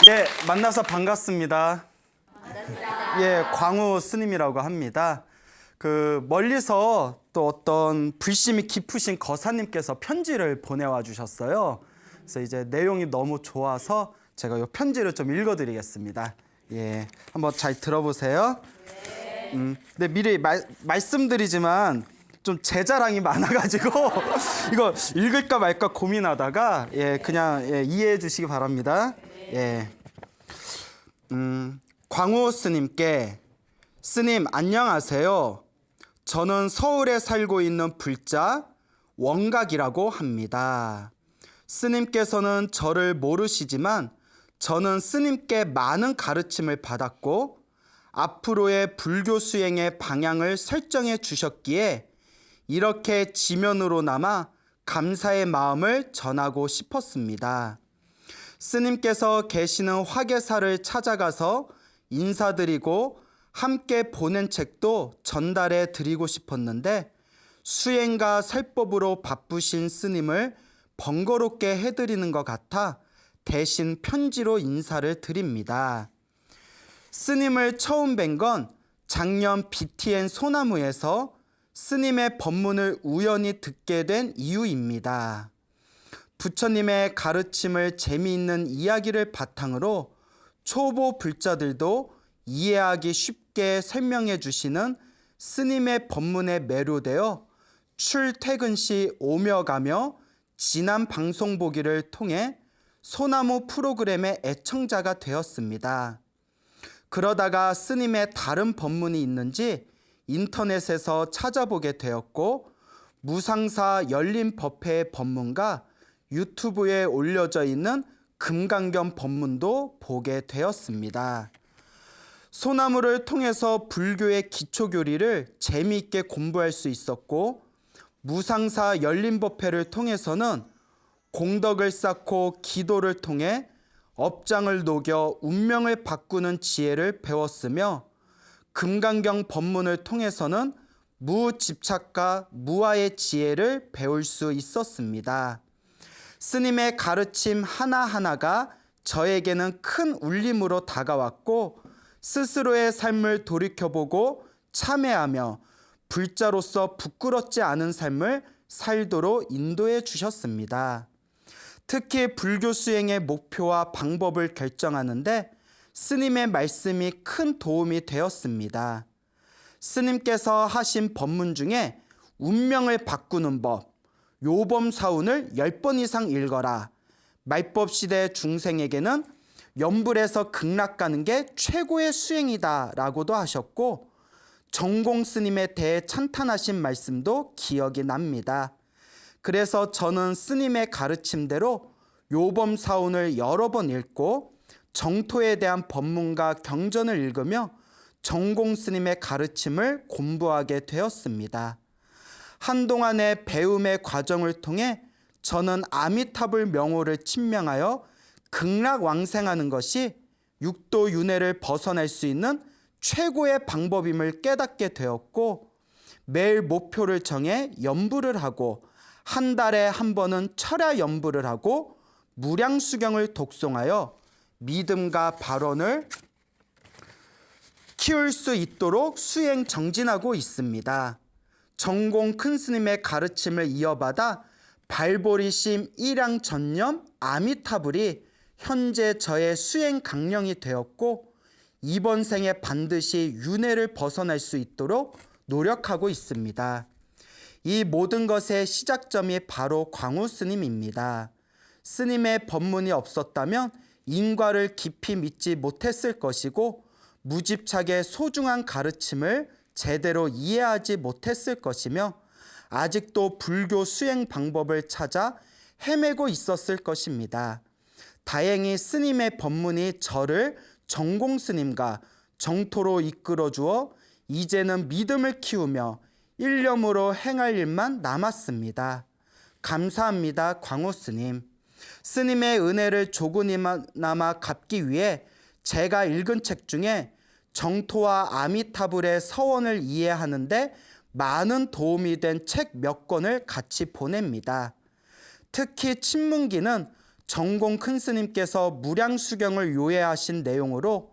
예, 만나서 반갑습니다. 예, 광우 스님이라고 합니다. 멀리서 또 어떤 불심이 깊으신 거사님께서 편지를 보내와 주셨어요. 그래서 이제 내용이 너무 좋아서 제가 이 편지를 좀 읽어드리겠습니다. 예, 한번 잘 들어보세요. 네, 미리 말씀드리지만 좀 제 자랑이 많아가지고 이거 읽을까 말까 고민하다가 그냥 이해해 주시기 바랍니다. 예. 광우 스님께 스님 안녕하세요. 저는 서울에 살고 있는 불자 원각이라고 합니다. 스님께서는 저를 모르시지만 저는 스님께 많은 가르침을 받았고 앞으로의 불교 수행의 방향을 설정해 주셨기에 이렇게 지면으로나마 감사의 마음을 전하고 싶었습니다. 스님께서 계시는 화계사를 찾아가서 인사드리고 함께 보낸 책도 전달해 드리고 싶었는데 수행과 설법으로 바쁘신 스님을 번거롭게 해드리는 것 같아 대신 편지로 인사를 드립니다. 스님을 처음 뵌 건 작년 BTN 소나무에서 스님의 법문을 우연히 듣게 된 이유입니다. 부처님의 가르침을 재미있는 이야기를 바탕으로 초보 불자들도 이해하기 쉽게 설명해 주시는 스님의 법문에 매료되어 출퇴근 시 오며 가며 지난 방송 보기를 통해 소나무 프로그램의 애청자가 되었습니다. 그러다가 스님의 다른 법문이 있는지 인터넷에서 찾아보게 되었고 무상사 열린법회의 법문과 유튜브에 올려져 있는 금강경 법문도 보게 되었습니다. 소나무를 통해서 불교의 기초교리를 재미있게 공부할 수 있었고 무상사 열린법회를 통해서는 공덕을 쌓고 기도를 통해 업장을 녹여 운명을 바꾸는 지혜를 배웠으며 금강경 법문을 통해서는 무집착과 무아의 지혜를 배울 수 있었습니다. 스님의 가르침 하나하나가 저에게는 큰 울림으로 다가왔고 스스로의 삶을 돌이켜보고 참회하며 불자로서 부끄럽지 않은 삶을 살도록 인도해 주셨습니다. 특히 불교 수행의 목표와 방법을 결정하는데 스님의 말씀이 큰 도움이 되었습니다. 스님께서 하신 법문 중에 운명을 바꾸는 법, 요범사운을 10번 이상 읽어라, 말법시대 중생에게는 연불에서 극락 가는 게 최고의 수행이다 라고도 하셨고 정공 스님에 대해 찬탄하신 말씀도 기억이 납니다. 그래서 저는 스님의 가르침대로 요범사운을 여러 번 읽고 정토에 대한 법문과 경전을 읽으며 정공 스님의 가르침을 공부하게 되었습니다. 한동안의 배움의 과정을 통해 저는 아미타불 명호를 친명하여 극락왕생하는 것이 육도 윤회를 벗어날 수 있는 최고의 방법임을 깨닫게 되었고 매일 목표를 정해 연불을 하고 한 달에 한 번은 철야 연불을 하고 무량수경을 독송하여 믿음과 발언을 키울 수 있도록 수행 정진하고 있습니다. 정공 큰 스님의 가르침을 이어받아 발보리심 일양 전념 아미타불이 현재 저의 수행 강령이 되었고 이번 생에 반드시 윤회를 벗어날 수 있도록 노력하고 있습니다. 이 모든 것의 시작점이 바로 광우 스님입니다. 스님의 법문이 없었다면 인과를 깊이 믿지 못했을 것이고 무집착의 소중한 가르침을 제대로 이해하지 못했을 것이며 아직도 불교 수행 방법을 찾아 헤매고 있었을 것입니다. 다행히 스님의 법문이 저를 정공 스님과 정토로 이끌어 주어 이제는 믿음을 키우며 일념으로 행할 일만 남았습니다. 감사합니다, 광우 스님. 스님의 은혜를 조금이나마 갚기 위해 제가 읽은 책 중에 정토와 아미타불의 서원을 이해하는데 많은 도움이 된 책 몇 권을 같이 보냅니다. 특히 친문기는 정공 큰 스님께서 무량수경을 요해하신 내용으로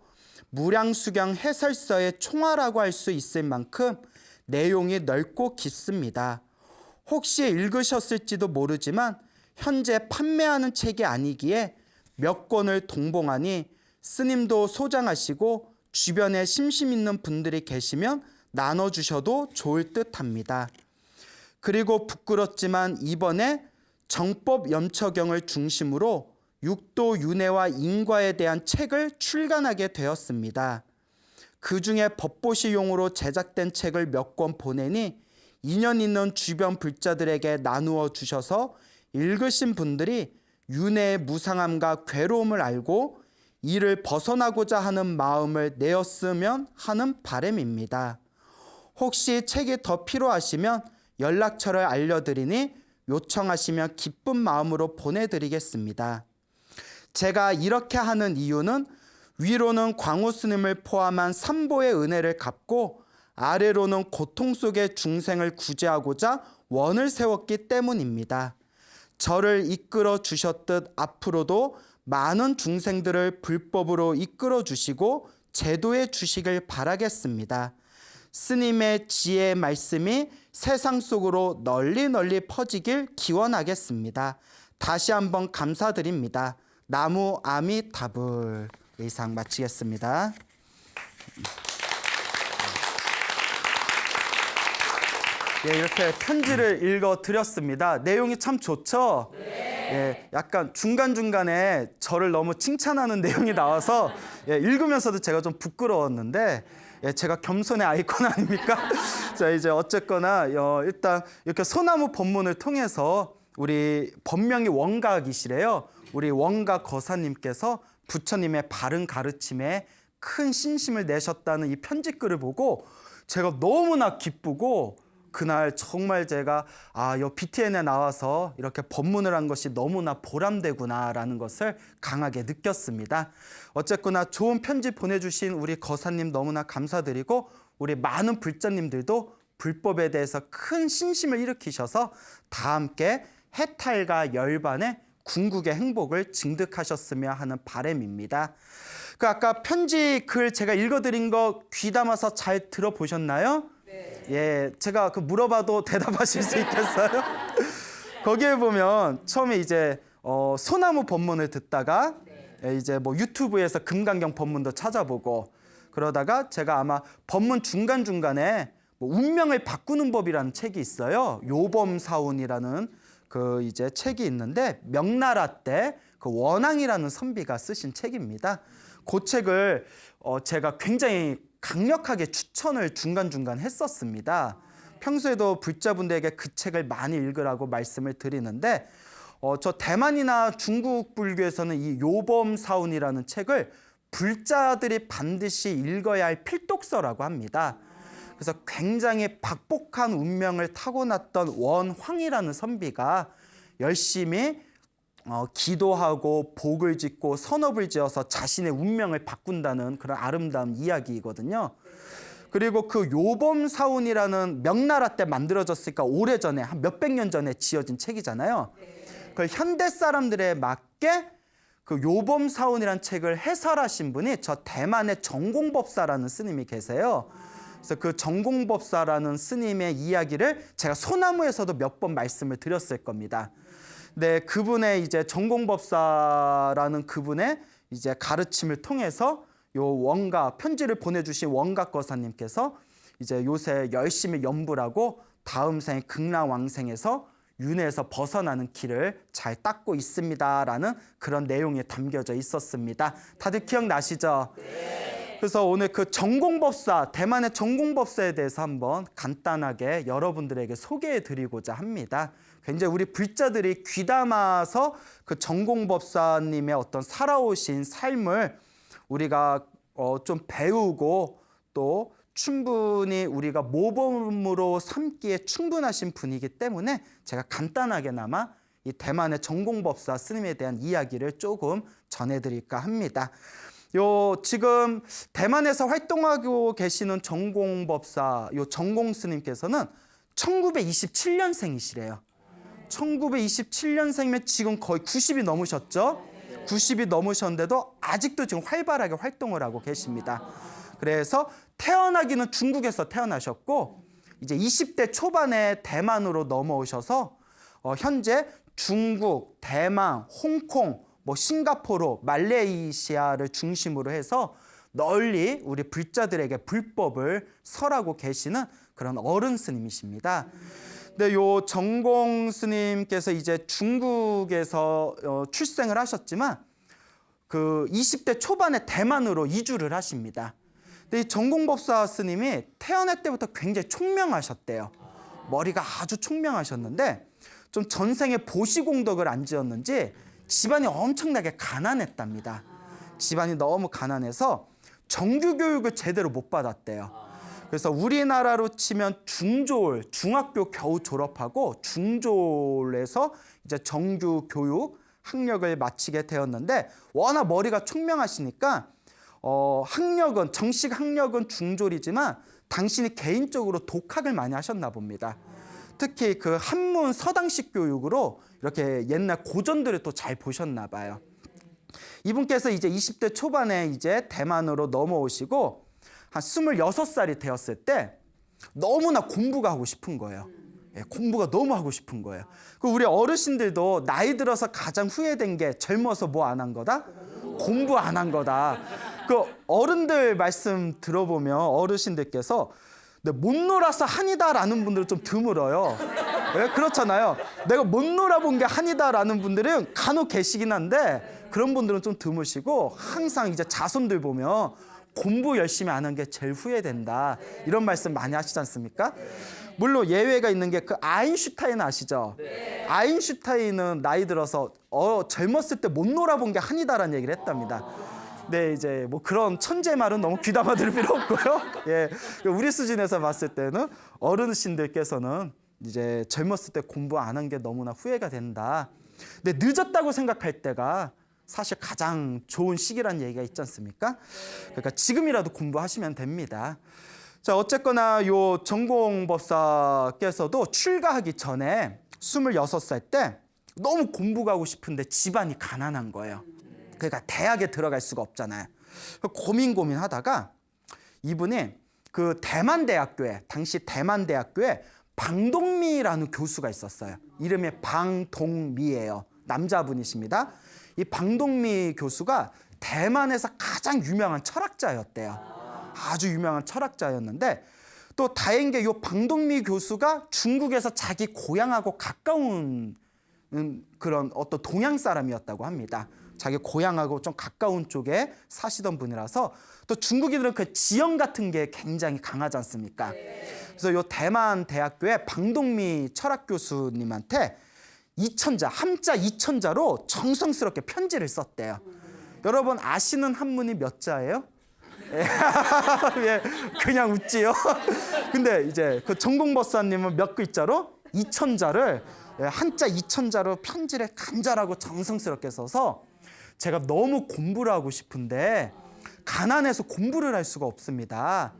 무량수경 해설서의 총화라고 할 수 있을 만큼 내용이 넓고 깊습니다. 혹시 읽으셨을지도 모르지만 현재 판매하는 책이 아니기에 몇 권을 동봉하니 스님도 소장하시고 주변에 심심 있는 분들이 계시면 나눠주셔도 좋을 듯합니다. 그리고 부끄럽지만 이번에 정법 염처경을 중심으로 육도 윤회와 인과에 대한 책을 출간하게 되었습니다. 그 중에 법보시용으로 제작된 책을 몇 권 보내니 인연 있는 주변 불자들에게 나누어 주셔서 읽으신 분들이 윤회의 무상함과 괴로움을 알고 이를 벗어나고자 하는 마음을 내었으면 하는 바람입니다. 혹시 책이 더 필요하시면 연락처를 알려드리니 요청하시면 기쁜 마음으로 보내드리겠습니다. 제가 이렇게 하는 이유는 위로는 광우 스님을 포함한 삼보의 은혜를 갚고 아래로는 고통 속의 중생을 구제하고자 원을 세웠기 때문입니다. 저를 이끌어 주셨듯 앞으로도 많은 중생들을 불법으로 이끌어 주시고 제도해 주시길 바라겠습니다. 스님의 지혜의 말씀이 세상 속으로 널리 널리 퍼지길 기원하겠습니다. 다시 한번 감사드립니다. 나무 아미타불. 이상 마치겠습니다. 예, 이렇게 편지를 읽어드렸습니다. 내용이 참 좋죠? 예, 약간 중간중간에 저를 너무 칭찬하는 내용이 나와서 예, 읽으면서도 제가 좀 부끄러웠는데 예, 제가 겸손의 아이콘 아닙니까? 자, 이제 어쨌거나 일단 이렇게 소나무 법문을 통해서 우리 법명이 원각이시래요. 우리 원각 거사님께서 부처님의 바른 가르침에 큰 신심을 내셨다는 이 편지글을 보고 제가 너무나 기쁘고 그날 정말 제가 이 BTN에 나와서 이렇게 법문을 한 것이 너무나 보람되구나라는 것을 강하게 느꼈습니다. 어쨌거나 좋은 편지 보내주신 우리 거사님 너무나 감사드리고 우리 많은 불자님들도 불법에 대해서 큰 신심을 일으키셔서 다 함께 해탈과 열반의 궁극의 행복을 증득하셨으며 하는 바람입니다. 그 아까 편지 글 제가 읽어드린 거 귀담아서 잘 들어보셨나요? 예, 제가 그 물어봐도 대답하실 수 있겠어요? 거기에 보면 처음에 이제 소나무 법문을 듣다가 이제 뭐 유튜브에서 금강경 법문도 찾아보고 그러다가 제가 아마 법문 중간중간에 뭐 운명을 바꾸는 법이라는 책이 있어요. 요범사운이라는 그 이제 책이 있는데 명나라 때 그 원앙이라는 선비가 쓰신 책입니다. 그 책을 제가 굉장히 강력하게 추천을 중간중간 했었습니다. 평소에도 불자분들에게 그 책을 많이 읽으라고 말씀을 드리는데 저 대만이나 중국 불교에서는 이 요범사운이라는 책을 불자들이 반드시 읽어야 할 필독서라고 합니다. 그래서 굉장히 박복한 운명을 타고났던 원황이라는 선비가 열심히 기도하고 복을 짓고 선업을 지어서 자신의 운명을 바꾼다는 그런 아름다운 이야기이거든요. 그리고 그 요범사운이라는 명나라 때 만들어졌으니까 오래전에 한 몇백 년 전에 지어진 책이잖아요. 그 현대 사람들에 맞게 그 요범사운이라는 책을 해설하신 분이 저 대만의 정공법사라는 스님이 계세요. 그래서 그 정공법사라는 스님의 이야기를 제가 소나무에서도 몇 번 말씀을 드렸을 겁니다. 네, 그분의 이제 정공법사라는 그분의 이제 가르침을 통해서 요 원각 편지를 보내주신 원각 거사님께서 이제 요새 열심히 염불하고 다음 생 극락왕생에서 윤회에서 벗어나는 길을 잘 닦고 있습니다라는 그런 내용이 담겨져 있었습니다. 다들 기억나시죠? 네. 그래서 오늘 그 정공법사, 대만의 정공법사에 대해서 한번 간단하게 여러분들에게 소개해 드리고자 합니다. 굉장히 우리 불자들이 귀담아서 그 정공법사님의 어떤 살아오신 삶을 우리가 좀 배우고 또 충분히 우리가 모범으로 삼기에 충분하신 분이기 때문에 제가 간단하게나마 이 대만의 정공법사 스님에 대한 이야기를 조금 전해드릴까 합니다. 지금 대만에서 활동하고 계시는 정공법사 정공 스님께서는 1927년생이시래요. 1927년생이면 지금 거의 90이 넘으셨죠? 90이 넘으셨는데도 아직도 지금 활발하게 활동을 하고 계십니다. 그래서 태어나기는 중국에서 태어나셨고 이제 20대 초반에 대만으로 넘어오셔서 현재 중국, 대만, 홍콩, 싱가포르, 말레이시아를 중심으로 해서 널리 우리 불자들에게 불법을 설하고 계시는 그런 어른 스님이십니다. 근데 요 정공 스님께서 이제 중국에서 출생을 하셨지만 그 20대 초반에 대만으로 이주를 하십니다. 근데 이 정공법사 스님이 태어날 때부터 굉장히 총명하셨대요. 머리가 아주 총명하셨는데 좀 전생에 보시공덕을 안 지었는지 집안이 엄청나게 가난했답니다. 집안이 너무 가난해서 정규교육을 제대로 못 받았대요. 그래서 우리나라로 치면 중졸, 중학교 겨우 졸업하고 중졸에서 이제 정규 교육 학력을 마치게 되었는데 워낙 머리가 총명하시니까 학력은 정식 학력은 중졸이지만 당신이 개인적으로 독학을 많이 하셨나 봅니다. 특히 그 한문 서당식 교육으로 이렇게 옛날 고전들을 또 잘 보셨나 봐요. 이분께서 이제 20대 초반에 이제 대만으로 넘어오시고 한 26살이 되었을 때 너무나 공부가 하고 싶은 거예요. 공부가 너무 하고 싶은 거예요. 우리 어르신들도 나이 들어서 가장 후회된 게 젊어서 뭐 안 한 거다? 공부 안 한 거다. 그 어른들 말씀 들어보면 어르신들께서 못 놀아서 한이다라는 분들은 좀 드물어요. 네? 그렇잖아요. 내가 못 놀아본 게 한이다라는 분들은 간혹 계시긴 한데 그런 분들은 좀 드무시고 항상 이제 자손들 보면 공부 열심히 안 한 게 제일 후회된다. 이런 말씀 많이 하시지 않습니까? 물론 예외가 있는 게 그 아인슈타인 아시죠? 네. 아인슈타인은 나이 들어서 젊었을 때 못 놀아본 게 한이다라는 얘기를 했답니다. 네, 이제 뭐 그런 천재 말은 너무 귀담아 들을 필요 없고요. 예, 우리 수준에서 봤을 때는 어르신들께서는 이제 젊었을 때 공부 안 한 게 너무나 후회가 된다. 근데 늦었다고 생각할 때가 사실 가장 좋은 시기라는 얘기가 있지 않습니까? 그러니까 지금이라도 공부하시면 됩니다. 자, 어쨌거나 요 정공법사께서도 출가하기 전에 26살 때 너무 공부가 하고 싶은데 집안이 가난한 거예요. 그러니까 대학에 들어갈 수가 없잖아요. 고민하다가 이분이 그 대만대학교에 당시 대만대학교에 방동미라는 교수가 있었어요. 이름이 방동미예요. 남자분이십니다. 이 방동미 교수가 대만에서 가장 유명한 철학자였대요. 아주 유명한 철학자였는데 또 다행인 게 이 방동미 교수가 중국에서 자기 고향하고 가까운 그런 어떤 동양 사람이었다고 합니다. 자기 고향하고 좀 가까운 쪽에 사시던 분이라서 또 중국인들은 그 지형 같은 게 굉장히 강하지 않습니까? 그래서 이 대만 대학교의 방동미 철학 교수님한테 이천자, 함자 이천자로 정성스럽게 편지를 썼대요. 여러분 아시는 한문이 몇 자예요? 예, 그냥 웃지요. 근데 이제 그 정공법사님은 몇 글자로? 이천자를 한자 이천자로 편지를 간절하고 정성스럽게 써서 제가 너무 공부를 하고 싶은데 가난해서 공부를 할 수가 없습니다.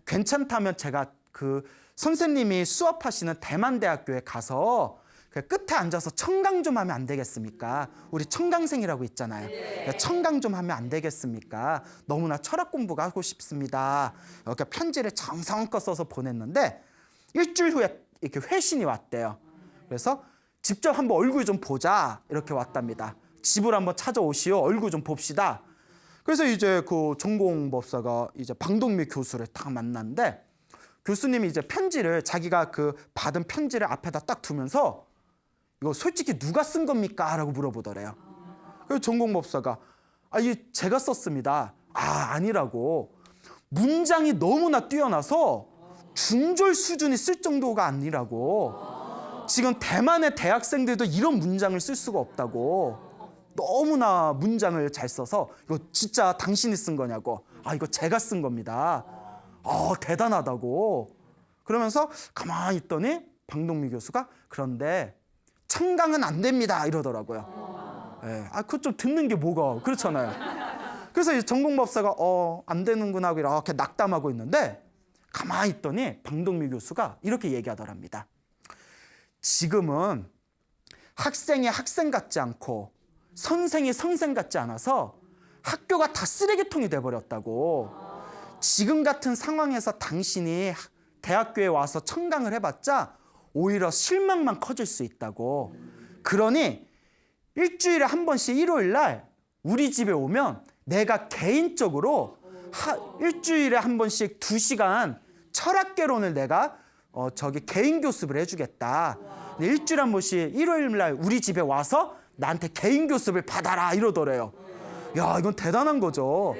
괜찮다면 제가 그 선생님이 수업하시는 대만대학교에 가서 그 끝에 앉아서 청강 좀 하면 안 되겠습니까? 우리 청강생이라고 있잖아요. 청강 좀 하면 안 되겠습니까? 너무나 철학 공부가 하고 싶습니다. 이렇게 편지를 정성껏 써서 보냈는데 일주일 후에 이렇게 회신이 왔대요. 그래서 직접 한번 얼굴 좀 보자 이렇게 왔답니다. 집을 한번 찾아오시오. 얼굴 좀 봅시다. 그래서 이제 그 정공법사가 이제 방동미 교수를 딱 만났는데 교수님이 이제 편지를 자기가 그 받은 편지를 앞에다 딱 두면서 이거 솔직히 누가 쓴 겁니까? 라고 물어보더래요. 그래서 정공법사가 이게 제가 썼습니다. 아니라고. 문장이 너무나 뛰어나서 중졸 수준이 쓸 정도가 아니라고. 지금 대만의 대학생들도 이런 문장을 쓸 수가 없다고. 너무나 문장을 잘 써서 이거 진짜 당신이 쓴 거냐고. 이거 제가 쓴 겁니다. 대단하다고. 그러면서 가만히 있더니 방동미 교수가 그런데 청강은 안 됩니다 이러더라고요. 그거 좀 듣는 게 뭐가 그렇잖아요. 그래서 이 정공법사가 안 되는구나 하고 이렇게 낙담하고 있는데 가만히 있더니 방동미 교수가 이렇게 얘기하더랍니다. 지금은 학생이 학생 같지 않고 선생이 선생 같지 않아서 학교가 다 쓰레기통이 돼버렸다고. 지금 같은 상황에서 당신이 대학교에 와서 청강을 해봤자 오히려 실망만 커질 수 있다고. 그러니 일주일에 한 번씩 일요일 날 우리 집에 오면 내가 개인적으로 일주일에 한 번씩 2시간 철학개론을 내가 개인 교습을 해주겠다. 일주일에 한 번씩 일요일 날 우리 집에 와서 나한테 개인 교습을 받아라 이러더래요. 야, 이건 대단한 거죠.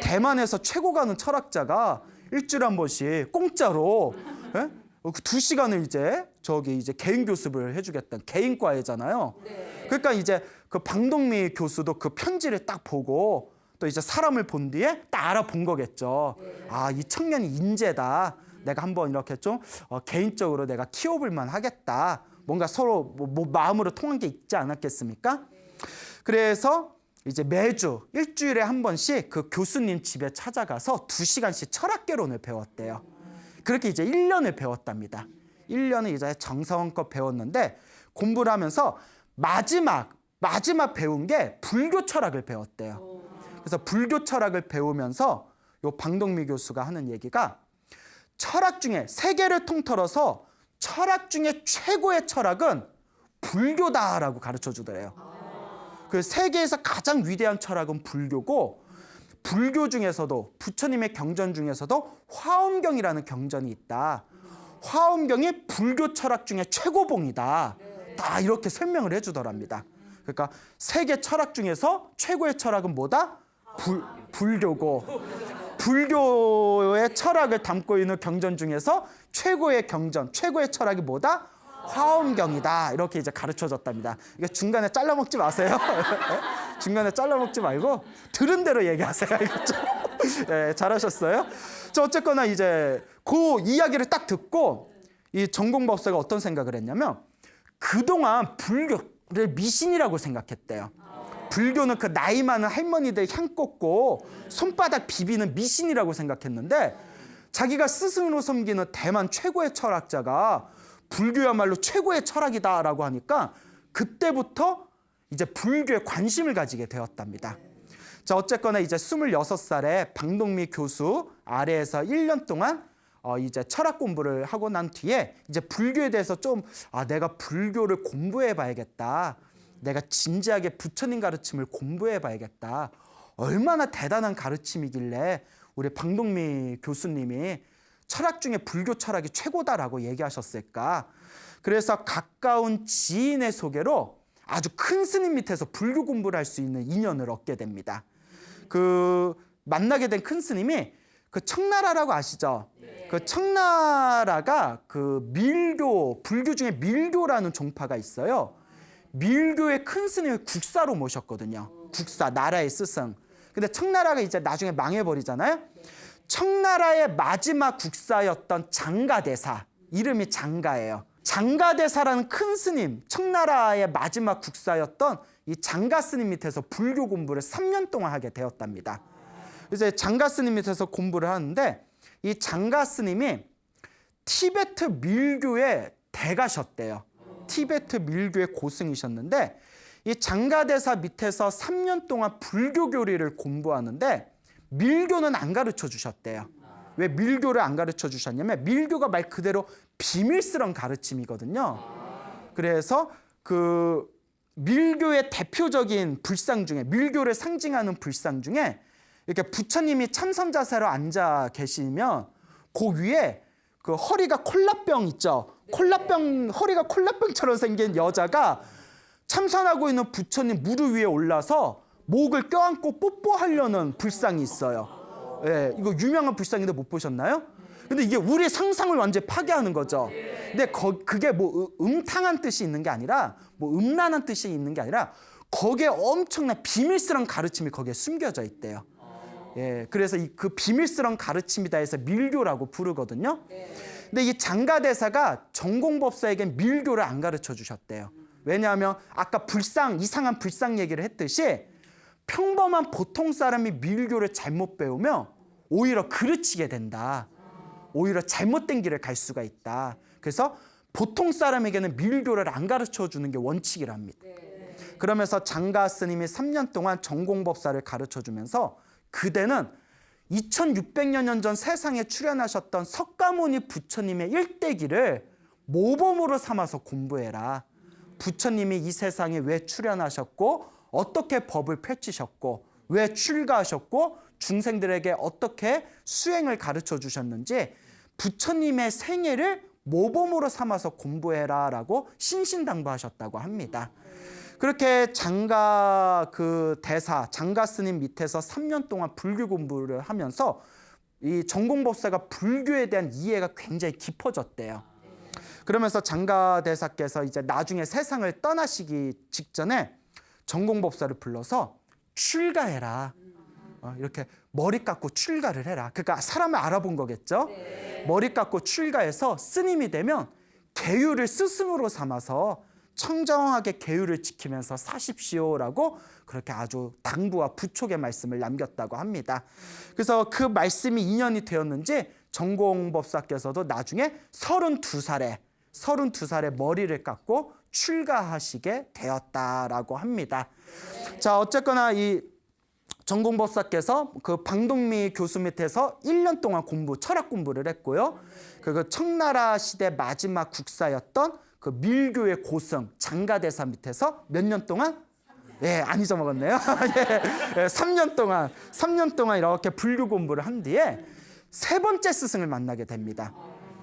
대만에서 최고 가는 철학자가 일주일에 한 번씩 공짜로 2시간을 이제 개인 교습을 해주겠다는 개인과외잖아요. 그러니까 이제 그 방동미 교수도 그 편지를 딱 보고 또 이제 사람을 본 뒤에 딱 알아본 거겠죠. 아, 이 청년이 인재다. 내가 한번 이렇게 좀 개인적으로 내가 키워볼만 하겠다. 뭔가 서로 뭐 마음으로 통한 게 있지 않았겠습니까? 그래서 이제 매주 일주일에 한 번씩 그 교수님 집에 찾아가서 2시간씩 철학개론을 배웠대요. 그렇게 이제 1년을 배웠답니다. 1년을 이제 정성껏 배웠는데 공부를 하면서 마지막 배운 게 불교 철학을 배웠대요. 그래서 불교 철학을 배우면서 요 방동미 교수가 하는 얘기가 철학 중에 세계를 통틀어서 철학 중에 최고의 철학은 불교다라고 가르쳐 주더래요. 그 세계에서 가장 위대한 철학은 불교고, 불교 중에서도 부처님의 경전 중에서도 화엄경이라는 경전이 있다. 화엄경이 불교 철학 중에 최고봉이다. 다 이렇게 설명을 해주더랍니다. 그러니까 세계 철학 중에서 최고의 철학은 뭐다? 불교고, 불교의 철학을 담고 있는 경전 중에서 최고의 경전, 최고의 철학이 뭐다? 화엄경이다. 이렇게 이제 가르쳐줬답니다. 이게 중간에 잘라먹지 마세요. 중간에 잘라먹지 말고 들은 대로 얘기하세요. 네, 잘하셨어요. 어쨌거나 이제 그 이야기를 딱 듣고 이 전공법사가 어떤 생각을 했냐면 그동안 불교를 미신이라고 생각했대요. 불교는 그 나이 많은 할머니들 향 꽂고 손바닥 비비는 미신이라고 생각했는데 자기가 스승으로 섬기는 대만 최고의 철학자가 불교야말로 최고의 철학이다라고 하니까 그때부터 이제 불교에 관심을 가지게 되었답니다. 자, 어쨌거나 이제 26살에 방동미 교수 아래에서 1년 동안 이제 철학 공부를 하고 난 뒤에 이제 불교에 대해서 좀 내가 불교를 공부해 봐야겠다. 내가 진지하게 부처님 가르침을 공부해 봐야겠다. 얼마나 대단한 가르침이길래 우리 방동미 교수님이 철학 중에 불교 철학이 최고다라고 얘기하셨을까? 그래서 가까운 지인의 소개로 아주 큰 스님 밑에서 불교 공부를 할 수 있는 인연을 얻게 됩니다. 그 만나게 된 큰 스님이 그 청나라라고 아시죠? 그 청나라가 그 밀교, 불교 중에 밀교라는 종파가 있어요. 밀교의 큰 스님을 국사로 모셨거든요. 국사, 나라의 스승. 근데 청나라가 이제 나중에 망해버리잖아요. 청나라의 마지막 국사였던 장가대사, 이름이 장가예요. 장가대사라는 큰 스님, 청나라의 마지막 국사였던 이 장가 스님 밑에서 불교 공부를 3년 동안 하게 되었답니다. 이제 장가 스님 밑에서 공부를 하는데 이 장가 스님이 티베트 밀교의 대가셨대요. 티베트 밀교의 고승이셨는데 이 장가대사 밑에서 3년 동안 불교 교리를 공부하는데 밀교는 안 가르쳐 주셨대요. 왜 밀교를 안 가르쳐 주셨냐면 밀교가 말 그대로 비밀스러운 가르침이거든요. 그래서 그 밀교의 대표적인 불상 중에, 밀교를 상징하는 불상 중에 이렇게 부처님이 참선자세로 앉아 계시면 그 위에 그 허리가 콜라병 있죠. 허리가 콜라병처럼 생긴 여자가 참선하고 있는 부처님 무릎 위에 올라서 목을 껴안고 뽀뽀하려는 불상이 있어요. 예, 이거 유명한 불상인데 못 보셨나요? 근데 이게 우리 상상을 완전히 파괴하는 거죠. 근데 그게 뭐 음탕한 뜻이 있는 게 아니라, 뭐 음란한 뜻이 있는 게 아니라 거기에 엄청난 비밀스러운 가르침이 거기에 숨겨져 있대요. 예, 그래서 그 비밀스러운 가르침이다 해서 밀교라고 부르거든요. 근데 이 장가대사가 전공법사에겐 밀교를 안 가르쳐 주셨대요. 왜냐하면 아까 이상한 불상 얘기를 했듯이 평범한 보통 사람이 밀교를 잘못 배우면 오히려 그르치게 된다. 오히려 잘못된 길을 갈 수가 있다. 그래서 보통 사람에게는 밀교를 안 가르쳐 주는 게 원칙이랍니다. 그러면서 장가 스님이 3년 동안 전공법사를 가르쳐 주면서 그대는 2600여 년 전 세상에 출현하셨던 석가모니 부처님의 일대기를 모범으로 삼아서 공부해라. 부처님이 이 세상에 왜 출현하셨고 어떻게 법을 펼치셨고 왜 출가하셨고 중생들에게 어떻게 수행을 가르쳐 주셨는지 부처님의 생애를 모범으로 삼아서 공부해라 라고 신신당부하셨다고 합니다. 그렇게 장가 대사, 장가 스님 밑에서 3년 동안 불교 공부를 하면서 이 전공법사가 불교에 대한 이해가 굉장히 깊어졌대요. 그러면서 장가 대사께서 이제 나중에 세상을 떠나시기 직전에 전공법사를 불러서 출가해라. 이렇게 머리 깎고 출가를 해라. 그러니까 사람을 알아본 거겠죠. 머리 깎고 출가해서 스님이 되면 계율을 스승으로 삼아서 청정하게 계율을 지키면서 사십시오라고 그렇게 아주 당부와 부촉의 말씀을 남겼다고 합니다. 그래서 그 말씀이 인연이 되었는지 전공법사께서도 나중에 32살에 머리를 깎고 출가하시게 되었다라고 합니다. 자, 어쨌거나 이 전공법사께서 그 방동미 교수 밑에서 1년 동안 철학 공부를 했고요. 그 청나라 시대 마지막 국사였던 그 밀교의 고승 장가대사 밑에서 몇 년 동안? 예, 안 잊어먹었네요. 예, 3년 동안 이렇게 불교 공부를 한 뒤에 세 번째 스승을 만나게 됩니다.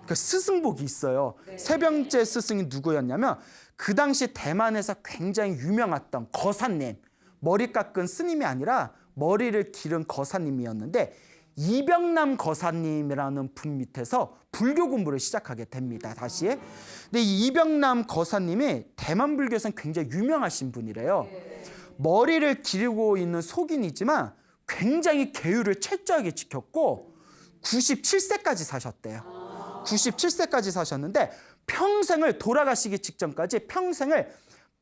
그 스승복이 있어요. 세 번째 스승이 누구였냐면 그 당시 대만에서 굉장히 유명했던 거사님, 머리 깎은 스님이 아니라 머리를 기른 거사님이었는데 이병남 거사님이라는 분 밑에서 불교 공부를 시작하게 됩니다. 다시. 근데 이 이병남 거사님이 대만 불교에서는 굉장히 유명하신 분이래요. 머리를 기르고 있는 속인이지만 굉장히 계율을 철저하게 지켰고 97세까지 사셨대요. 97세까지 사셨는데 평생을 돌아가시기 직전까지 평생을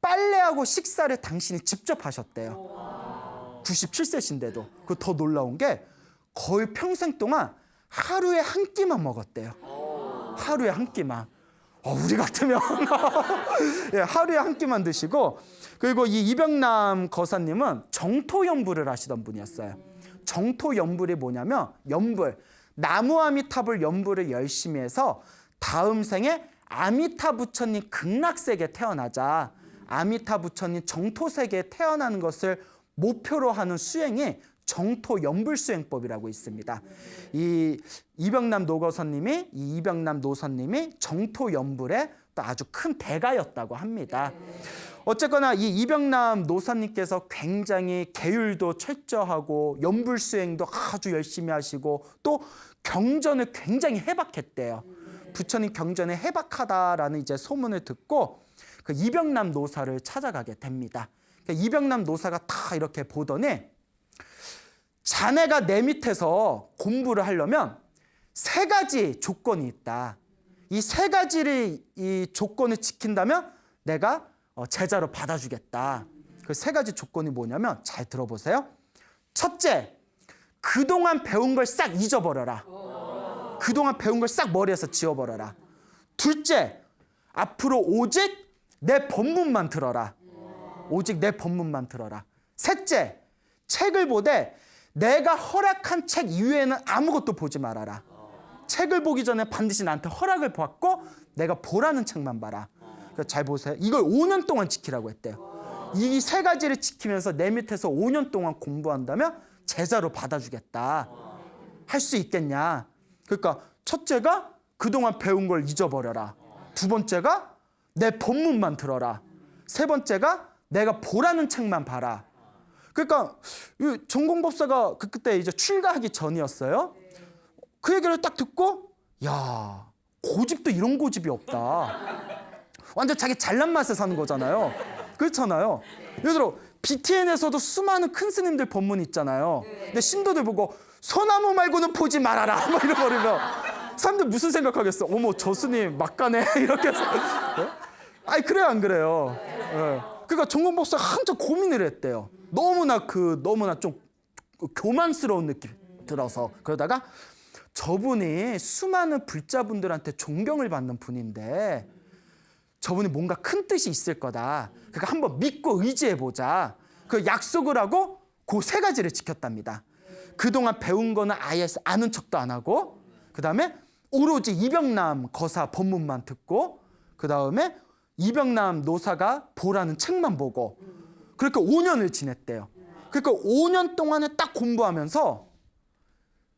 빨래하고 식사를 당신이 직접 하셨대요. 97세신데도. 그 더 놀라운 게 거의 평생 동안 하루에 한 끼만 먹었대요. 하루에 한 끼만. 우리 같으면 예, 하루에 한 끼만 드시고, 그리고 이 이병남 거사님은 정토연불을 하시던 분이었어요. 정토연불이 뭐냐면 연불, 나무 아미타불 연불을 열심히 해서 다음 생에 아미타 부처님 극락세계에 태어나자, 아미타 부처님 정토세계에 태어나는 것을 목표로 하는 수행이 정토연불수행법이라고 있습니다. 이 이병남 노선님이 정토연불의 또 아주 큰 대가였다고 합니다. 어쨌거나 이 이병남 노선님께서 굉장히 계율도 철저하고 연불수행도 아주 열심히 하시고 또 경전을 굉장히 해박했대요. 부처님 경전에 해박하다라는 이제 소문을 듣고 그 이병남 노사를 찾아가게 됩니다. 그러니까 이병남 노사가 다 이렇게 보더니 자네가 내 밑에서 공부를 하려면 세 가지 조건이 있다. 이 세 가지를 이 조건을 지킨다면 내가 제자로 받아주겠다. 그 세 가지 조건이 뭐냐면 잘 들어보세요. 첫째, 그동안 배운 걸 싹 잊어버려라. 그동안 배운 걸 싹 머리에서 지워버려라. 둘째, 앞으로 오직 내 법문만 들어라. 오직 내 법문만 들어라. 셋째, 책을 보되 내가 허락한 책 이외에는 아무것도 보지 말아라. 책을 보기 전에 반드시 나한테 허락을 받고 내가 보라는 책만 봐라. 잘 보세요. 이걸 5년 동안 지키라고 했대요. 이 세 가지를 지키면서 내 밑에서 5년 동안 공부한다면 제자로 받아주겠다. 할 수 있겠냐. 그러니까 첫째가 그동안 배운 걸 잊어버려라. 두 번째가 내 법문만 들어라. 세 번째가 내가 보라는 책만 봐라. 그러니까 전공법사가 그때 이제 출가하기 전이었어요. 그 얘기를 딱 듣고 야, 고집도 이런 고집이 없다. 완전 자기 잘난 맛에 사는 거잖아요. 그렇잖아요. 예를 들어 BTN에서도 수많은 큰 스님들 법문 있잖아요. 근데 신도들 보고 소나무 말고는 보지 말아라 막 이러버리면 사람들 무슨 생각하겠어? 어머, 저 스님 막가네 이렇게 해서. 아니 그래요 안 그래요? 네. 그러니까 전공법사가 한참 고민을 했대요. 너무나 좀 교만스러운 느낌 들어서. 그러다가 저분이 수많은 불자분들한테 존경을 받는 분인데 저분이 뭔가 큰 뜻이 있을 거다. 그러니까 한번 믿고 의지해보자. 그 약속을 하고 그 세 가지를 지켰답니다. 그동안 배운 거는 아예 아는 척도 안 하고, 그 다음에 오로지 이병남 거사 법문만 듣고, 그 다음에 이병남 노사가 보라는 책만 보고, 그렇게 5년을 지냈대요. 그러니까 5년 동안에 딱 공부하면서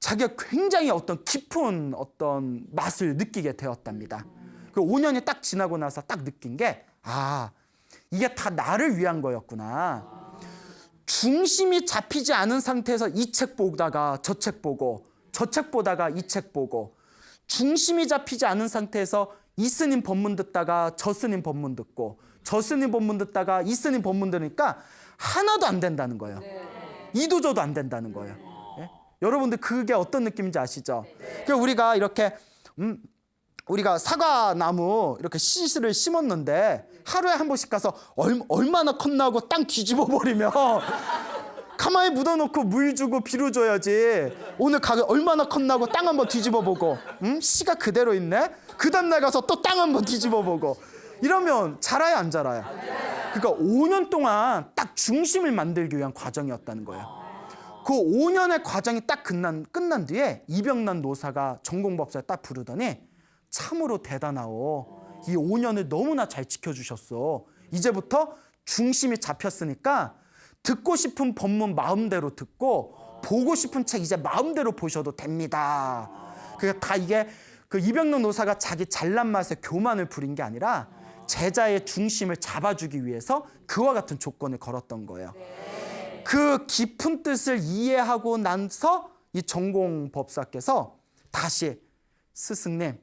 자기가 굉장히 어떤 깊은 어떤 맛을 느끼게 되었답니다. 그 5년이 딱 지나고 나서 딱 느낀 게, 이게 다 나를 위한 거였구나. 중심이 잡히지 않은 상태에서 이 책 보다가 저 책 보고, 저 책 보다가 이 책 보고, 중심이 잡히지 않은 상태에서 이 스님 법문 듣다가 저 스님 법문 듣고, 저 스님 법문 듣다가 이 스님 법문 들으니까 하나도 안 된다는 거예요. 이도저도 안 된다는 거예요. 예? 여러분들 그게 어떤 느낌인지 아시죠? 그러니까 우리가 이렇게 우리가 사과나무 이렇게 씨를 심었는데 하루에 한 번씩 가서 얼마나 컸나 하고 땅 뒤집어 버리면 가만히 묻어놓고 물 주고 비료 줘야지. 오늘 가게 얼마나 컸나 하고 땅 한번 뒤집어 보고, 씨가 그대로 있네? 그 다음날 가서 또 땅 한번 뒤집어 보고, 이러면 자라야 안 자라요? 그러니까 5년 동안 딱 중심을 만들기 위한 과정이었다는 거예요. 그 5년의 과정이 딱 끝난 뒤에 이병남 노사가 전공법사에 딱 부르더니, 참으로 대단하오. 이 5년을 너무나 잘 지켜주셨어. 이제부터 중심이 잡혔으니까 듣고 싶은 법문 마음대로 듣고, 보고 싶은 책 이제 마음대로 보셔도 됩니다. 그러니까 다 이게 그 이병남 노사가 자기 잘난 맛에 교만을 부린 게 아니라 제자의 중심을 잡아주기 위해서 그와 같은 조건을 걸었던 거예요. 그 깊은 뜻을 이해하고 나서 이 전공법사께서 다시, 스승님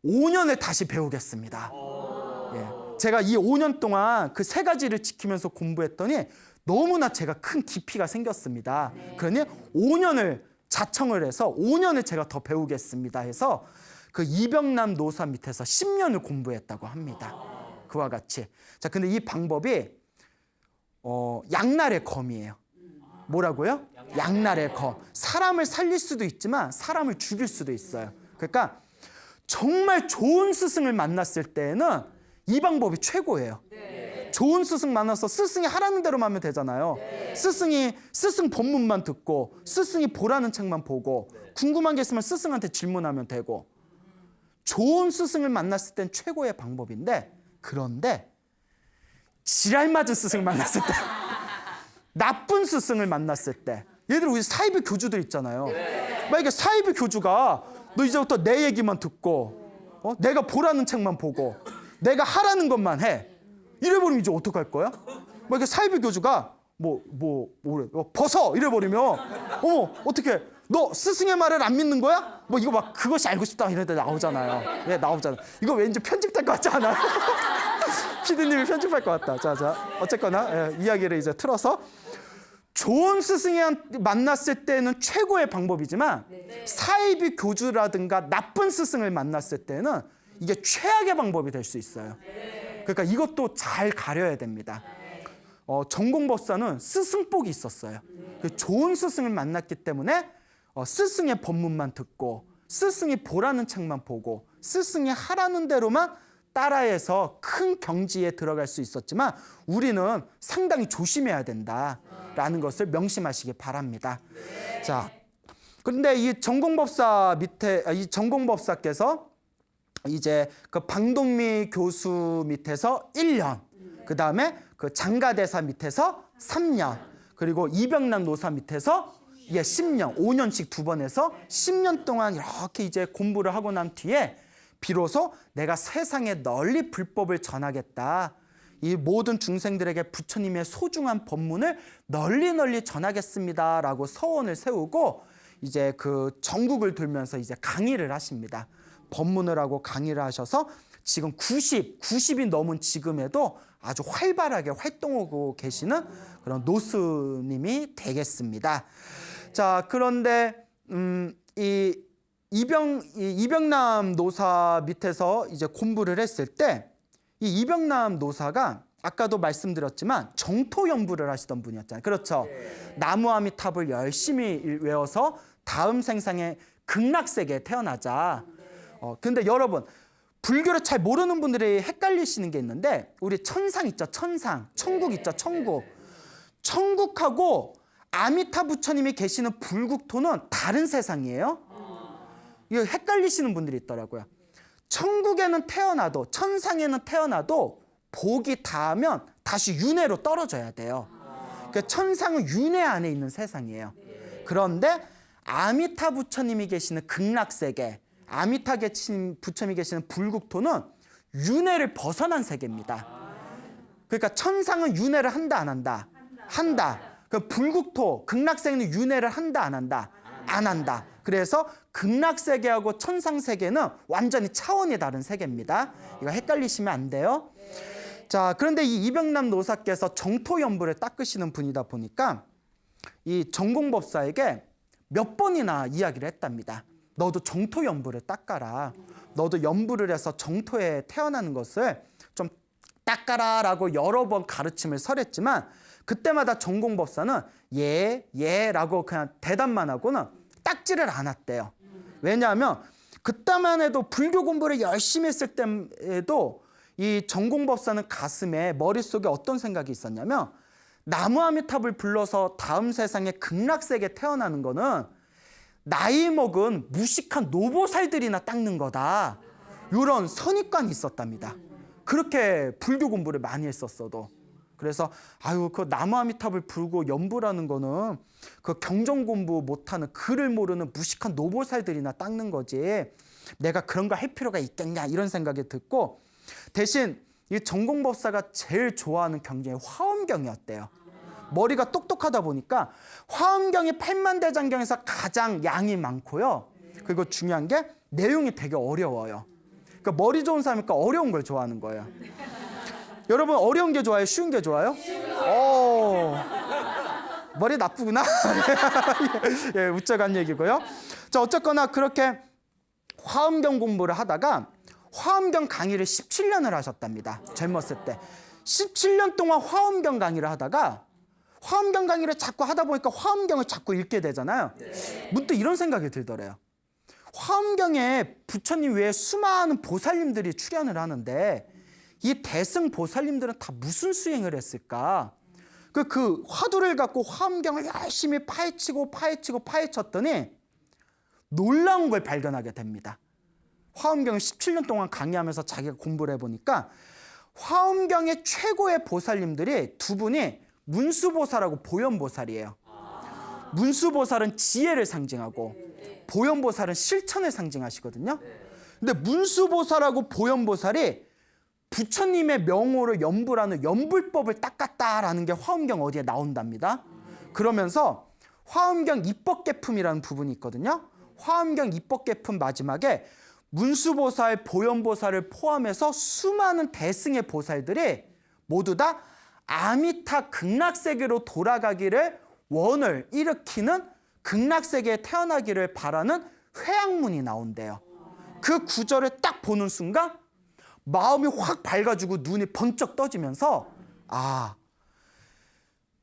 5년을 다시 배우겠습니다. 예. 제가 이 5년 동안 그 세 가지를 지키면서 공부했더니 너무나 제가 큰 깊이가 생겼습니다. 그러니 5년을 자청을 해서 5년을 제가 더 배우겠습니다 해서 그 이병남 노사 밑에서 10년을 공부했다고 합니다. 그와 같이. 자, 근데 이 방법이 양날의 검이에요. 뭐라고요? 양날의 검. 사람을 살릴 수도 있지만 사람을 죽일 수도 있어요. 그러니까 정말 좋은 스승을 만났을 때는 이 방법이 최고예요. 좋은 스승 만나서 스승이 하라는 대로만 하면 되잖아요. 스승 법문만 듣고, 스승이 보라는 책만 보고, 궁금한 게 있으면 스승한테 질문하면 되고. 좋은 스승을 만났을 땐 최고의 방법인데, 그런데 지랄 맞은 스승을 만났을 때, 나쁜 스승을 만났을 때, 예를 들어 우리 사이비 교주들 있잖아요. 만약에 사이비 교주가 너 이제부터 내 얘기만 듣고, 내가 보라는 책만 보고, 내가 하라는 것만 해, 이래버리면 이제 어떡할 거야? 만약에 사이비 교주가 벗어 이래버리면, 어떻게 너 스승의 말을 안 믿는 거야? 이거 막 그것이 알고 싶다 이런 데 나오잖아요. 예, 나오잖아. 이거 왠지 편집될 것 같지 않아요? 피디님이 편집할 것 같다. 자, 어쨌거나 이야기를 이제 틀어서, 좋은 스승이 만났을 때는 최고의 방법이지만 사이비 교주라든가 나쁜 스승을 만났을 때는 이게 최악의 방법이 될 수 있어요. 그러니까 이것도 잘 가려야 됩니다. 전공법사는 스승복이 있었어요. 좋은 스승을 만났기 때문에 스승의 법문만 듣고, 스승이 보라는 책만 보고, 스승이 하라는 대로만 따라해서 큰 경지에 들어갈 수 있었지만, 우리는 상당히 조심해야 된다라는 것을 명심하시기 바랍니다. 자, 그런데 이 전공법사께서 이제 그 방동미 교수 밑에서 1년, 그 다음에 그 장가대사 밑에서 3년, 그리고 이병남 노사 밑에서 10년, 5년씩 두 번 해서 10년 동안 이렇게 이제 공부를 하고 난 뒤에 비로소 내가 세상에 널리 불법을 전하겠다. 이 모든 중생들에게 부처님의 소중한 법문을 널리 전하겠습니다라고 서원을 세우고 이제 그 전국을 돌면서 이제 강의를 하십니다. 법문을 하고 강의를 하셔서 지금 90이 넘은 지금에도 아주 활발하게 활동하고 계시는 그런 노스님이 되겠습니다. 자, 그런데 이 이병남 노사 밑에서 이제 공부를 했을 때, 이 이병남 노사가 아까도 말씀드렸지만 정토 연부를 하시던 분이었잖아요. 그렇죠? 나무아미탑을 열심히 외워서 다음 생상에 극락세계에 태어나자. 근데 여러분, 불교를 잘 모르는 분들이 헷갈리시는 게 있는데, 우리 천상 있죠, 천상. 천국 있죠, 천국. 천국하고 아미타 부처님이 계시는 불국토는 다른 세상이에요. 이거 헷갈리시는 분들이 있더라고요. 천국에는 태어나도, 천상에는 태어나도 복이 닿으면 다시 윤회로 떨어져야 돼요. 그러니까 천상은 윤회 안에 있는 세상이에요. 그런데 아미타 부처님이 계시는 극락세계, 아미타 부처님이 계시는 불국토는 윤회를 벗어난 세계입니다. 그러니까 천상은 윤회를 한다 안 한다? 한다. 그 불국토, 극락세계는 윤회를 한다 안 한다? 안 한다. 그래서 극락세계하고 천상세계는 완전히 차원이 다른 세계입니다. 이거 헷갈리시면 안 돼요. 자, 그런데 이 이병남 노사께서 정토연불을 닦으시는 분이다 보니까 이 전공법사에게 몇 번이나 이야기를 했답니다. 너도 정토연불을 닦아라. 너도 연불을 해서 정토에 태어나는 것을 좀 닦아라 라고 여러 번 가르침을 설했지만, 그때마다 전공법사는 예 라고 그냥 대답만 하고는 닦지를 않았대요. 왜냐하면 그때만 해도 불교 공부를 열심히 했을 때에도 이 전공법사는 가슴에, 머릿속에 어떤 생각이 있었냐면, 나무아미탑을 불러서 다음 세상에 극락세계 태어나는 거는 나이 먹은 무식한 노보살들이나 닦는 거다. 이런 선입관이 있었답니다. 그렇게 불교 공부를 많이 했었어도. 그래서 그 나무아미탑을 불고 연불하는 거는 그 경전 공부 못하는, 글을 모르는 무식한 노보살들이나 닦는 거지, 내가 그런 거 할 필요가 있겠냐, 이런 생각이 듣고, 대신 이 전공법사가 제일 좋아하는 경전이 화엄경이었대요. 머리가 똑똑하다 보니까 화엄경이 팔만대장경에서 가장 양이 많고요. 그리고 중요한 게 내용이 되게 어려워요. 그러니까 머리 좋은 사람이니까 어려운 걸 좋아하는 거예요. 여러분, 어려운 게 좋아요? 쉬운 게 좋아요? 머리 나쁘구나. 예, 웃자간 얘기고요. 자, 어쨌거나 그렇게 화엄경 공부를 하다가 화엄경 강의를 17년을 하셨답니다. 젊었을 때. 17년 동안 화엄경 강의를 하다가, 화엄경 강의를 자꾸 하다 보니까 화엄경을 자꾸 읽게 되잖아요. 문득 이런 생각이 들더래요. 화엄경에 부처님 외에 수많은 보살님들이 출연을 하는데, 이 대승 보살님들은 다 무슨 수행을 했을까? 그 화두를 갖고 화엄경을 열심히 파헤쳤더니 놀라운 걸 발견하게 됩니다. 화엄경을 17년 동안 강의하면서 자기가 공부를 해보니까 화엄경의 최고의 보살님들이 두 분이 문수보살하고 보현보살이에요. 문수보살은 지혜를 상징하고 보현보살은 실천을 상징하시거든요. 근데 문수보살하고 보현보살이 부처님의 명호를 연불하는 연불법을 닦았다라는 게 화엄경 어디에 나온답니다. 그러면서 화엄경 입법계품이라는 부분이 있거든요. 화엄경 입법계품 마지막에 문수보살, 보현보살을 포함해서 수많은 대승의 보살들이 모두 다 아미타 극락세계로 돌아가기를 원을 일으키는, 극락세계에 태어나기를 바라는 회양문이 나온대요. 그 구절을 딱 보는 순간 마음이 확 밝아지고 눈이 번쩍 떠지면서,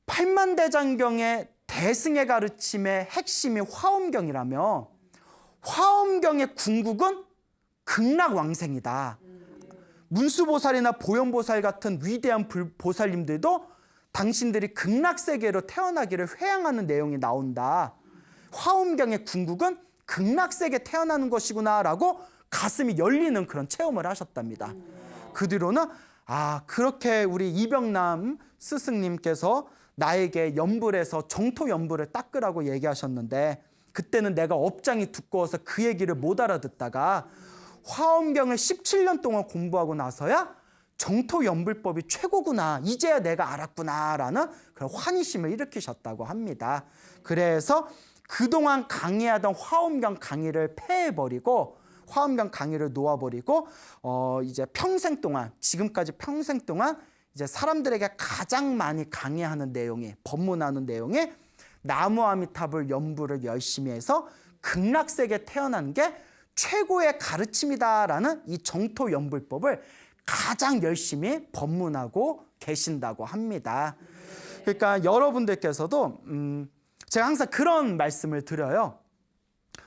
팔만대장경의 대승의 가르침의 핵심이 화엄경이라면 화엄경의 궁극은 극락왕생이다. 문수보살이나 보현보살 같은 위대한 보살님들도 당신들이 극락세계로 태어나기를 회양하는 내용이 나온다. 화엄경의 궁극은 극락세계에 태어나는 것이구나 라고 가슴이 열리는 그런 체험을 하셨답니다. 그 뒤로는 그렇게 우리 이병남 스승님께서 나에게 연불해서 정토 연불을 닦으라고 얘기하셨는데, 그때는 내가 업장이 두꺼워서 그 얘기를 못 알아듣다가 화엄경을 17년 동안 공부하고 나서야 정토 연불법이 최고구나, 이제야 내가 알았구나라는 그런 환희심을 일으키셨다고 합니다. 그래서 그동안 강의하던 화엄경 강의를 폐해버리고 화엄경 강의를 놓아버리고 이제 평생 동안, 지금까지 평생 동안 이제 사람들에게 가장 많이 강의하는 내용이, 법문하는 내용이 나무아미탑을 연불을 열심히 해서 극락세계에 태어난 게 최고의 가르침이다라는 이 정토 연불법을 가장 열심히 법문하고 계신다고 합니다. 그러니까 여러분들께서도 제가 항상 그런 말씀을 드려요.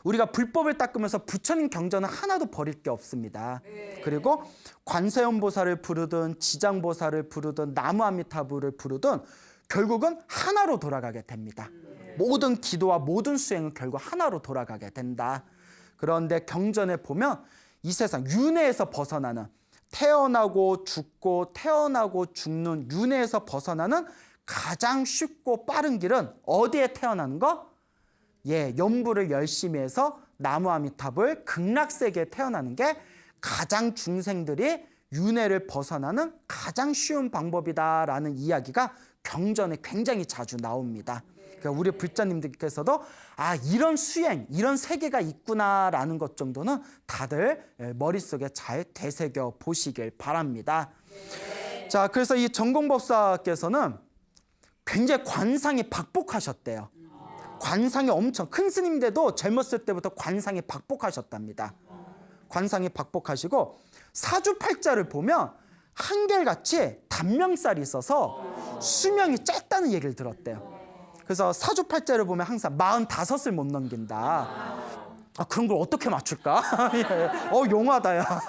우리가 불법을 닦으면서 부처님 경전은 하나도 버릴 게 없습니다. 그리고 관세음보살을 부르든 지장보살을 부르든 나무아미타불을 부르든 결국은 하나로 돌아가게 됩니다. 모든 기도와 모든 수행은 결국 하나로 돌아가게 된다. 그런데 경전에 보면 이 세상 윤회에서 벗어나는, 태어나고 죽고 태어나고 죽는 윤회에서 벗어나는 가장 쉽고 빠른 길은 어디에 태어나는 거? 연불을 열심히 해서 나무아미탑을 극락세계에 태어나는 게 가장 중생들이 윤회를 벗어나는 가장 쉬운 방법이다라는 이야기가 경전에 굉장히 자주 나옵니다. 그러니까 우리 불자님들께서도 이런 수행, 이런 세계가 있구나라는 것 정도는 다들 머릿속에 잘 되새겨 보시길 바랍니다. 자, 그래서 이 전공법사께서는 굉장히 관상이 박복하셨대요. 관상이 엄청 큰 스님인데도 젊었을 때부터 관상이 박복하셨답니다. 관상이 박복하시고 사주팔자를 보면 한결같이 단명살이 있어서 수명이 짧다는 얘기를 들었대요. 그래서 사주팔자를 보면 항상 45을 못 넘긴다. 그런 걸 어떻게 맞출까? 용하다, 야.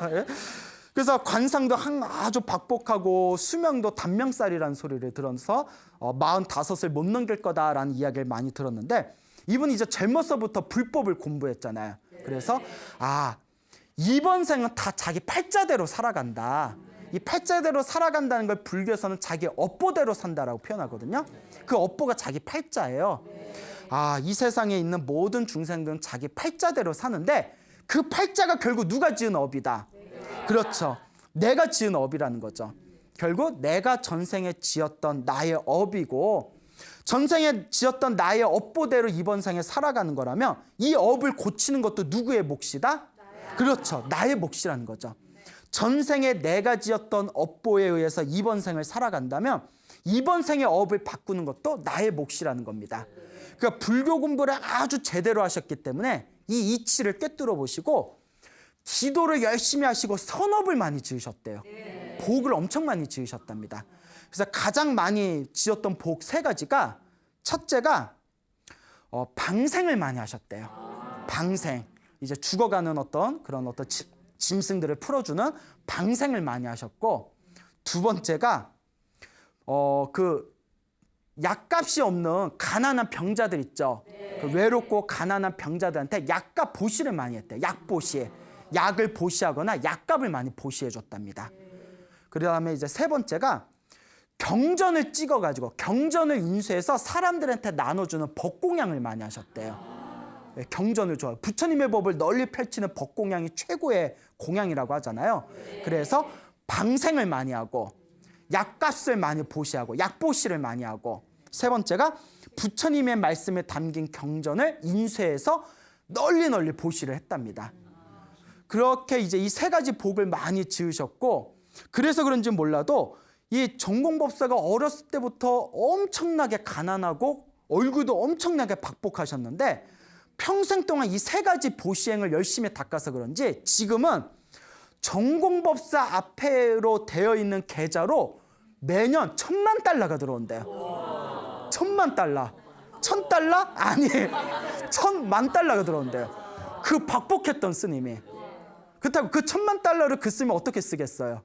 그래서 관상도 아주 박복하고 수명도 단명살이라는 소리를 들어서 45을 못 넘길 거다라는 이야기를 많이 들었는데, 이분이 이제 젊어서부터 불법을 공부했잖아요. 그래서 이번 생은 다 자기 팔자대로 살아간다. 이 팔자대로 살아간다는 걸 불교에서는 자기 업보대로 산다라고 표현하거든요. 그 업보가 자기 팔자예요. 이 세상에 있는 모든 중생들은 자기 팔자대로 사는데 그 팔자가 결국 누가 지은 업이다. 그렇죠. 내가 지은 업이라는 거죠. 결국 내가 전생에 지었던 나의 업이고, 전생에 지었던 나의 업보대로 이번 생에 살아가는 거라면 이 업을 고치는 것도 누구의 몫이다? 그렇죠. 나의 몫이라는 거죠. 전생에 내가 지었던 업보에 의해서 이번 생을 살아간다면 이번 생의 업을 바꾸는 것도 나의 몫이라는 겁니다. 그러니까 불교 공부를 아주 제대로 하셨기 때문에 이 이치를 꿰뚫어 보시고 기도를 열심히 하시고 선업을 많이 지으셨대요. 복을 엄청 많이 지으셨답니다. 그래서 가장 많이 지었던 복 3가지가, 첫째가 방생을 많이 하셨대요. 방생. 이제 죽어가는 어떤 짐승들을 풀어주는 방생을 많이 하셨고, 두 번째가 그 약값이 없는 가난한 병자들 있죠. 그 외롭고 가난한 병자들한테 약값 보시를 많이 했대요. 약보시. 약을 보시하거나 약값을 많이 보시해 줬답니다. 그 다음에 이제 세 번째가 경전을 찍어가지고 경전을 인수해서 사람들한테 나눠주는 법공양을 많이 하셨대요. 경전을 좋아해요. 부처님의 법을 널리 펼치는 법공양이 최고의 공양이라고 하잖아요. 그래서 방생을 많이 하고 약값을 많이 보시하고 약보시를 많이 하고, 세 번째가 부처님의 말씀에 담긴 경전을 인쇄해서 널리 보시를 했답니다. 그렇게 이제 이 3가지 복을 많이 지으셨고, 그래서 그런지 몰라도 이 전공법사가 어렸을 때부터 엄청나게 가난하고 얼굴도 엄청나게 박복하셨는데 평생 동안 이 3가지 보시행을 열심히 닦아서 그런지 지금은 전공법사 앞에로 되어 있는 계좌로 매년 1,000만 달러가 들어온대요. 1,000만 달러. 1,000달러? 아니, 1,000만 달러가 들어온대요. 그 박복했던 스님이. 그렇다고 그 1,000만 달러를 그 스님이 어떻게 쓰겠어요?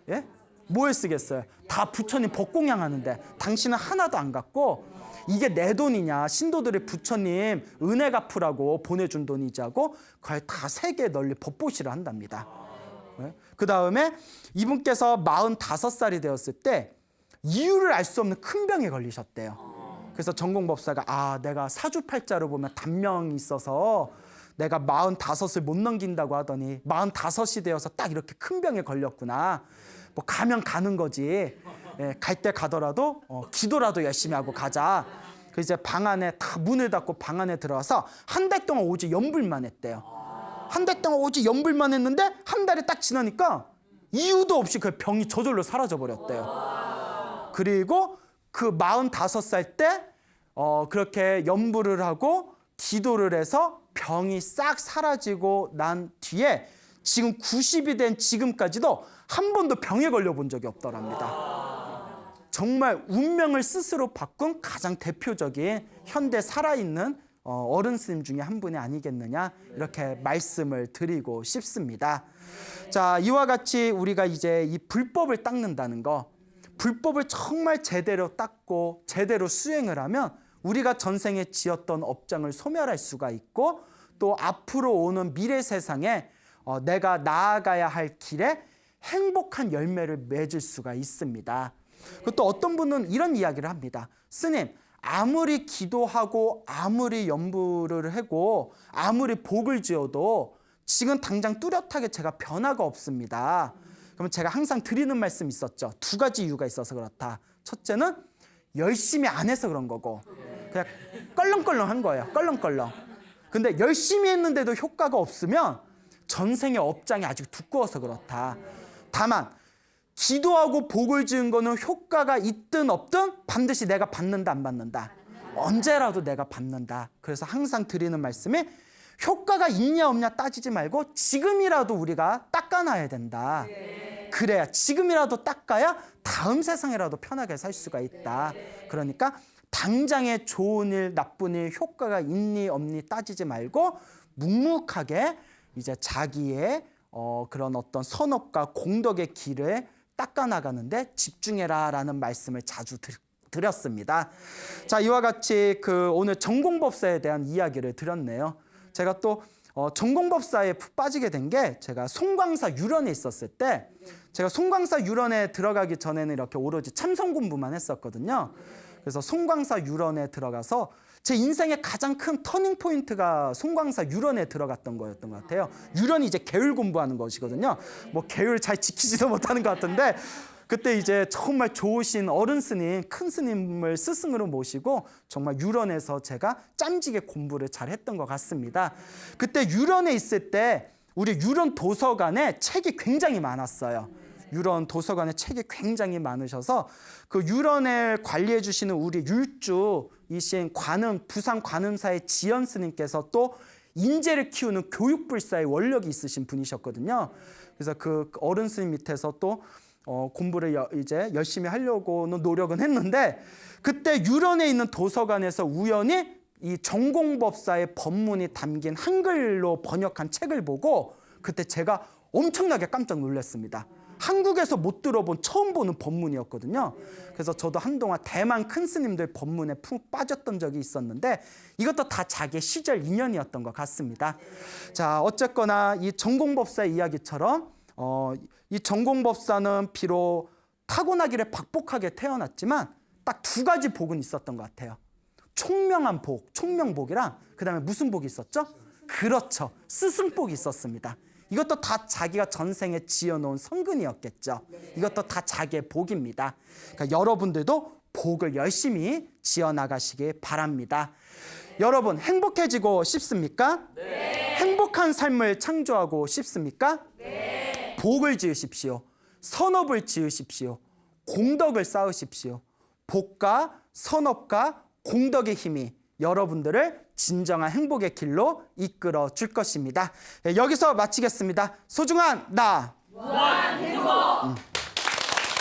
예? 뭐에 쓰겠어요? 다 부처님 법공양 하는데 당신은 하나도 안 갖고 이게 내 돈이냐, 신도들이 부처님 은혜 갚으라고 보내준 돈이자고 그걸 다 세계에 널리 법보시를 한답니다. 네? 그 다음에 이분께서 45살이 되었을 때 이유를 알 수 없는 큰 병에 걸리셨대요. 그래서 전공법사가 내가 사주팔자로 보면 단명이 있어서 내가 45을 못 넘긴다고 하더니 45이 되어서 딱 이렇게 큰 병에 걸렸구나. 뭐 가면 가는 거지. 갈 때 가더라도 기도라도 열심히 하고 가자. 그 이제 방 안에 다 문을 닫고 방 안에 들어와서 한 달 동안 오직 연불만 했대요. 한 달 동안 오직 연불만 했는데 한 달이 딱 지나니까 이유도 없이 그 병이 저절로 사라져 버렸대요. 그리고 그 45살 때 그렇게 연불을 하고 기도를 해서 병이 싹 사라지고 난 뒤에 지금 90이 된 지금까지도 한 번도 병에 걸려본 적이 없더랍니다. 정말 운명을 스스로 바꾼 가장 대표적인 현대 살아있는 어른 스님 중에 한 분이 아니겠느냐 이렇게 말씀을 드리고 싶습니다. 자, 이와 같이 우리가 이제 이 불법을 닦는다는 거, 불법을 정말 제대로 닦고 제대로 수행을 하면 우리가 전생에 지었던 업장을 소멸할 수가 있고 또 앞으로 오는 미래 세상에 내가 나아가야 할 길에 행복한 열매를 맺을 수가 있습니다. 또 어떤 분은 이런 이야기를 합니다. 스님, 아무리 기도하고 아무리 염불을 하고 아무리 복을 지어도 지금 당장 뚜렷하게 제가 변화가 없습니다. 그러면 제가 항상 드리는 말씀이 있었죠. 두 가지 이유가 있어서 그렇다. 첫째는 열심히 안 해서 그런 거고 그냥 껄렁껄렁한 거예요. 껄렁껄렁. 근데 열심히 했는데도 효과가 없으면 전생의 업장이 아직 두꺼워서 그렇다. 다만 기도하고 복을 지은 거는 효과가 있든 없든 반드시 내가 받는다 안 받는다. 언제라도 내가 받는다. 그래서 항상 드리는 말씀이 효과가 있냐 없냐 따지지 말고 지금이라도 우리가 닦아놔야 된다. 그래야 지금이라도 닦아야 다음 세상이라도 편하게 살 수가 있다. 그러니까 당장의 좋은 일, 나쁜 일, 효과가 있니 없니 따지지 말고 묵묵하게 이제 자기의 그런 어떤 선업과 공덕의 길을 닦아나가는데 집중해라라는 말씀을 자주 드렸습니다. 자, 이와 같이 오늘 전공법사에 대한 이야기를 드렸네요. 제가 또 전공법사에 푹 빠지게 된 게 제가 송광사 유런에 있었을 때 제가 송광사 유런에 들어가기 전에는 이렇게 오로지 참선 공부만 했었거든요. 그래서 송광사 유런에 들어가서 제 인생의 가장 큰 터닝 포인트가 송광사 유런에 들어갔던 거였던 것 같아요. 유런이 이제 계율 공부하는 것이거든요. 뭐 계율 잘 지키지도 못하는 것 같은데 그때 이제 정말 좋으신 어른 스님, 큰 스님을 스승으로 모시고 정말 유런에서 제가 짬지게 공부를 잘 했던 것 같습니다. 그때 유런에 있을 때 우리 유런 도서관에 책이 굉장히 많았어요. 유런 도서관에 책이 굉장히 많으셔서 그 유런을 관리해 주시는 우리 율주이신 부산 관음사의 지연 스님께서 또 인재를 키우는 교육불사의 원력이 있으신 분이셨거든요. 그래서 그 어른 스님 밑에서 또 공부를 이제 열심히 하려고는 노력은 했는데 그때 유런에 있는 도서관에서 우연히 이 전공법사의 법문이 담긴 한글로 번역한 책을 보고 그때 제가 엄청나게 깜짝 놀랐습니다. 한국에서 못 들어본 처음 보는 법문이었거든요. 그래서 저도 한동안 대만 큰 스님들 법문에 푹 빠졌던 적이 있었는데 이것도 다 자기의 시절 인연이었던 것 같습니다. 자, 어쨌거나 이 전공법사의 이야기처럼 이 전공법사는 비록 타고나기를 박복하게 태어났지만 딱 두 가지 복은 있었던 것 같아요. 총명한 복, 총명복이랑 그 다음에 무슨 복이 있었죠? 그렇죠. 스승복이 있었습니다. 이것도 다 자기가 전생에 지어놓은 성근이었겠죠. 이것도 다 자기의 복입니다. 그러니까 여러분들도 복을 열심히 지어나가시길 바랍니다. 여러분 행복해지고 싶습니까? 네. 행복한 삶을 창조하고 싶습니까? 네. 복을 지으십시오. 선업을 지으십시오. 공덕을 쌓으십시오. 복과 선업과 공덕의 힘이 여러분들을 진정한 행복의 길로 이끌어 줄 것입니다. 여기서 마치겠습니다. 소중한 나 무한 행복.